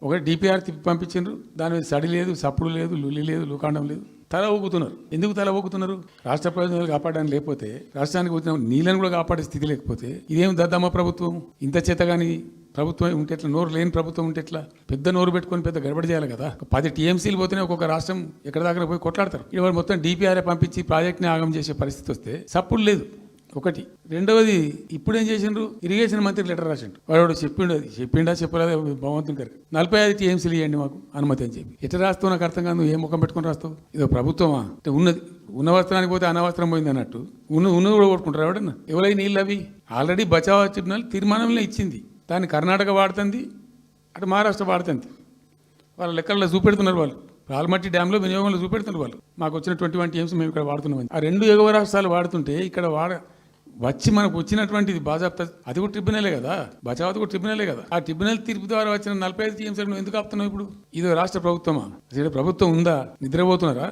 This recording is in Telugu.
ఒక డిపిఆర్ తిప్పి పంపించిండ్రు, దాని మీద సడి లేదు, సప్పుడు లేదు, లుల్లి లేదు, లుకాండం లేదు, తల ఊగుతున్నారు. ఎందుకు తల ఊగుతున్నారు? రాష్ట్ర ప్రయోజనాలు కాపాడడానికి లేకపోతే, రాష్ట్రానికి వచ్చిన నీళ్ళని కూడా కాపాడే స్థితి లేకపోతే ఇదేం దద్దమ్మ ప్రభుత్వం? ఇంత చేతగాని ప్రభుత్వం ఉంటే ఎట్లా? నోరు లేని ప్రభుత్వం ఉంటే ఎట్లా? పెద్ద నోరు పెట్టుకొని పెద్ద గడబడి చేయాలి కదా. 10 టీఎంసీలు పోతేనే ఒక్కొక్క రాష్ట్రం ఎక్కడ దాకా పోయి కొట్లాడతారు. ఇవాళ మొత్తం డిపిఆర్ఏ పంపించి ప్రాజెక్ట్ని ఆగం చేసే పరిస్థితి వస్తే సప్పుడు లేదు ఒకటి. రెండవది, ఇప్పుడు ఏం చేసిండ్రు? ఇరిగేషన్ మంత్రి లెటర్ రాసిండు. వాడు చెప్పిండా చెప్పలేదా భగవంతుని గారికి 45 టీఎంసీలు ఇవ్వండి మాకు అనుమతి అని చెప్పి. ఎట్లా రాస్తావు నాకు అర్థం కాదు. ఏ ముఖం పెట్టుకుని రాస్తావు? ఇదో ప్రభుత్వమా? అంటే ఉన్నది ఉన్న వస్త్రానికి పోతే అనవస్త్రం పోయింది అన్నట్టు ఉన్నది కూడా కొట్టుకుంటారు ఎవడన్నా. ఎవరైనా నీళ్ళు అవి ఆల్రెడీ బచావ్ ట్రిబ్యునల్ తీర్మానంలో ఇచ్చింది. దాన్ని కర్ణాటక వాడుతుంది, అటు మహారాష్ట్ర వాడుతుంది. వాళ్ళ లెక్కల్లో చూపెడుతున్నారు వాళ్ళు. ఆల్మట్టి డ్యాంలో వినియోగంలో చూపెడుతున్నారు వాళ్ళు. మాకు వచ్చిన 21 టీఎంసీ మేము ఇక్కడ వాడుతున్నామని. ఆ 2 ఎగువ రాష్ట్రాలు వాడుతుంటే ఇక్కడ వచ్చి మనకు వచ్చినటువంటిది బాజాప్తా, అది కూడా ట్రిబ్యునలే కదా, బచావత్ కూడా ట్రిబ్యునలే కదా. ఆ ట్రిబ్యునల్ తీర్పు ద్వారా వచ్చిన 45 టీఎంసీలను ఎందుకు ఆపుతున్నావు ఇప్పుడు? ఇది రాష్ట్ర ప్రభుత్వమా? అసలు ప్రభుత్వం ఉందా? నిద్రపోతున్నారా?